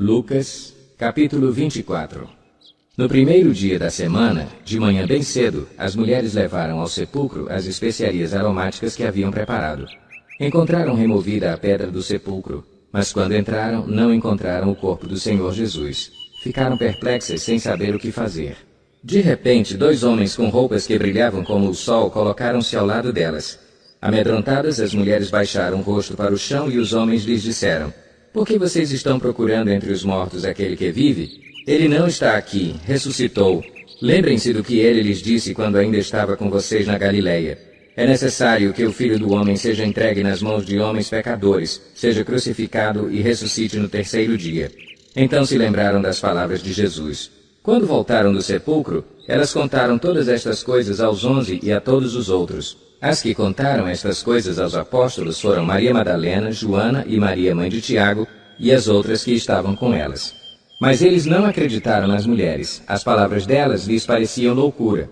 Lucas, capítulo 24. No primeiro dia da semana, de manhã bem cedo, as mulheres levaram ao sepulcro as especiarias aromáticas que haviam preparado. Encontraram removida a pedra do sepulcro, mas quando entraram, não encontraram o corpo do Senhor Jesus. Ficaram perplexas sem saber o que fazer. De repente, 2 homens com roupas que brilhavam como o sol colocaram-se ao lado delas. Amedrontadas, as mulheres baixaram o rosto para o chão e os homens lhes disseram: "Por que vocês estão procurando entre os mortos aquele que vive? Ele não está aqui, ressuscitou. Lembrem-se do que ele lhes disse quando ainda estava com vocês na Galileia. É necessário que o Filho do Homem seja entregue nas mãos de homens pecadores, seja crucificado e ressuscite no terceiro dia." Então se lembraram das palavras de Jesus. Quando voltaram do sepulcro, elas contaram todas estas coisas aos 11 e a todos os outros. As que contaram estas coisas aos apóstolos foram Maria Madalena, Joana e Maria, mãe de Tiago, e as outras que estavam com elas. Mas eles não acreditaram nas mulheres. As palavras delas lhes pareciam loucura.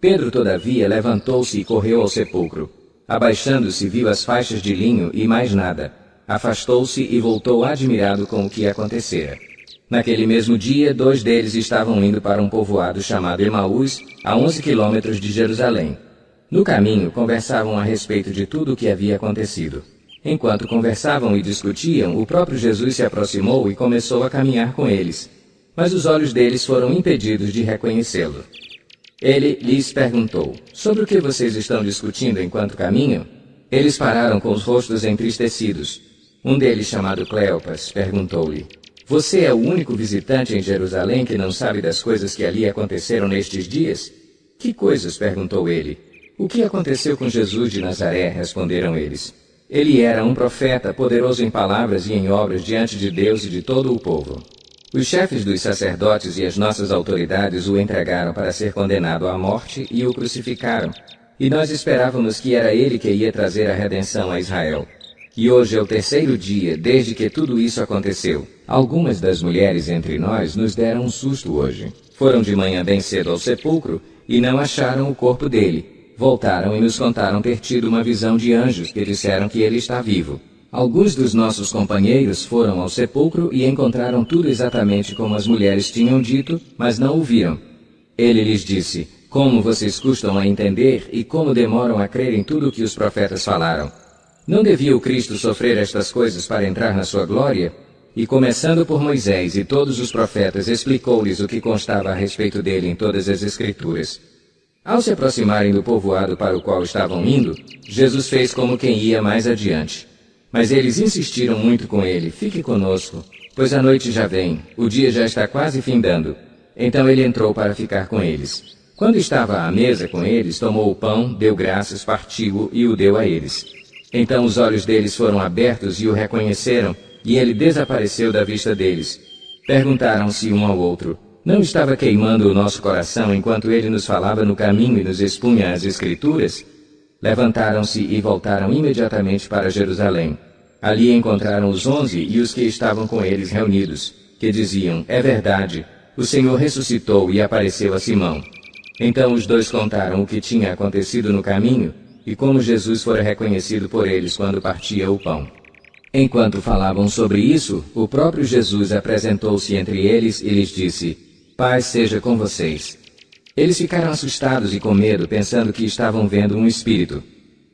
Pedro, todavia, levantou-se e correu ao sepulcro. Abaixando-se, viu as faixas de linho e mais nada. Afastou-se e voltou admirado com o que acontecera. Naquele mesmo dia, 2 deles estavam indo para um povoado chamado Emaús, a 11 quilômetros de Jerusalém. No caminho, conversavam a respeito de tudo o que havia acontecido. Enquanto conversavam e discutiam, o próprio Jesus se aproximou e começou a caminhar com eles. Mas os olhos deles foram impedidos de reconhecê-lo. Ele lhes perguntou: "Sobre o que vocês estão discutindo enquanto caminham?" Eles pararam com os rostos entristecidos. Um deles, chamado Cleopas, perguntou-lhe: "Você é o único visitante em Jerusalém que não sabe das coisas que ali aconteceram nestes dias?" "Que coisas?" perguntou ele. "O que aconteceu com Jesus de Nazaré?" responderam eles. "Ele era um profeta, poderoso em palavras e em obras diante de Deus e de todo o povo. Os chefes dos sacerdotes e as nossas autoridades o entregaram para ser condenado à morte e o crucificaram. E nós esperávamos que era ele que ia trazer a redenção a Israel. E hoje é o terceiro dia desde que tudo isso aconteceu. Algumas das mulheres entre nós nos deram um susto hoje. Foram de manhã bem cedo ao sepulcro e não acharam o corpo dele. Voltaram e nos contaram ter tido uma visão de anjos que disseram que ele está vivo. Alguns dos nossos companheiros foram ao sepulcro e encontraram tudo exatamente como as mulheres tinham dito, mas não o viram." Ele lhes disse: "Como vocês custam a entender e como demoram a crer em tudo o que os profetas falaram. Não devia o Cristo sofrer estas coisas para entrar na sua glória?" E começando por Moisés e todos os profetas, explicou-lhes o que constava a respeito dele em todas as Escrituras. Ao se aproximarem do povoado para o qual estavam indo, Jesus fez como quem ia mais adiante. Mas eles insistiram muito com ele: "Fique conosco, pois a noite já vem, o dia já está quase findando." Então ele entrou para ficar com eles. Quando estava à mesa com eles, tomou o pão, deu graças, partiu-o e o deu a eles. Então os olhos deles foram abertos e o reconheceram, e ele desapareceu da vista deles. Perguntaram-se um ao outro: "Não estava queimando o nosso coração enquanto ele nos falava no caminho e nos expunha as Escrituras?" Levantaram-se e voltaram imediatamente para Jerusalém. Ali encontraram os 11 e os que estavam com eles reunidos, que diziam: "É verdade, o Senhor ressuscitou e apareceu a Simão." Então os 2 contaram o que tinha acontecido no caminho e como Jesus fora reconhecido por eles quando partia o pão. Enquanto falavam sobre isso, o próprio Jesus apresentou-se entre eles e lhes disse: "Paz seja com vocês." Eles ficaram assustados e com medo, pensando que estavam vendo um espírito.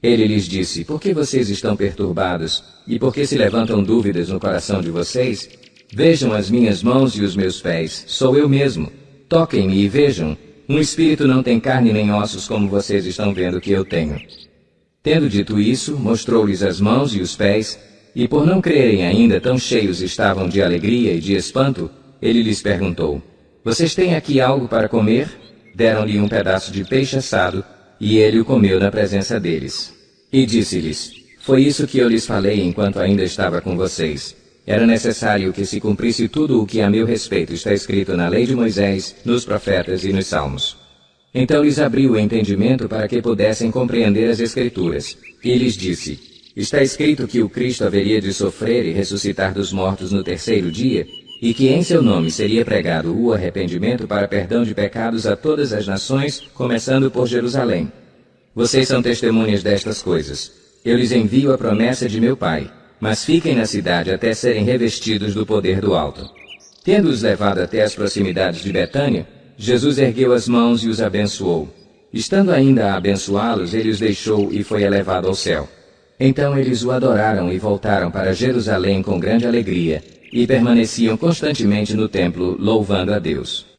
Ele lhes disse: "Por que vocês estão perturbados? E por que se levantam dúvidas no coração de vocês? Vejam as minhas mãos e os meus pés, sou eu mesmo. Toquem-me e vejam. Um espírito não tem carne nem ossos como vocês estão vendo que eu tenho." Tendo dito isso, mostrou-lhes as mãos e os pés, e por não crerem ainda, tão cheios estavam de alegria e de espanto, ele lhes perguntou: "Vocês têm aqui algo para comer?" Deram-lhe um pedaço de peixe assado, e ele o comeu na presença deles. E disse-lhes: "Foi isso que eu lhes falei enquanto ainda estava com vocês. Era necessário que se cumprisse tudo o que a meu respeito está escrito na lei de Moisés, nos profetas e nos salmos." Então lhes abriu o entendimento para que pudessem compreender as Escrituras. E lhes disse: "Está escrito que o Cristo haveria de sofrer e ressuscitar dos mortos no terceiro dia, e que em seu nome seria pregado o arrependimento para perdão de pecados a todas as nações, começando por Jerusalém. Vocês são testemunhas destas coisas. Eu lhes envio a promessa de meu Pai, mas fiquem na cidade até serem revestidos do poder do alto." Tendo-os levado até as proximidades de Betânia, Jesus ergueu as mãos e os abençoou. Estando ainda a abençoá-los, ele os deixou e foi elevado ao céu. Então eles o adoraram e voltaram para Jerusalém com grande alegria, e permaneciam constantemente no templo, louvando a Deus.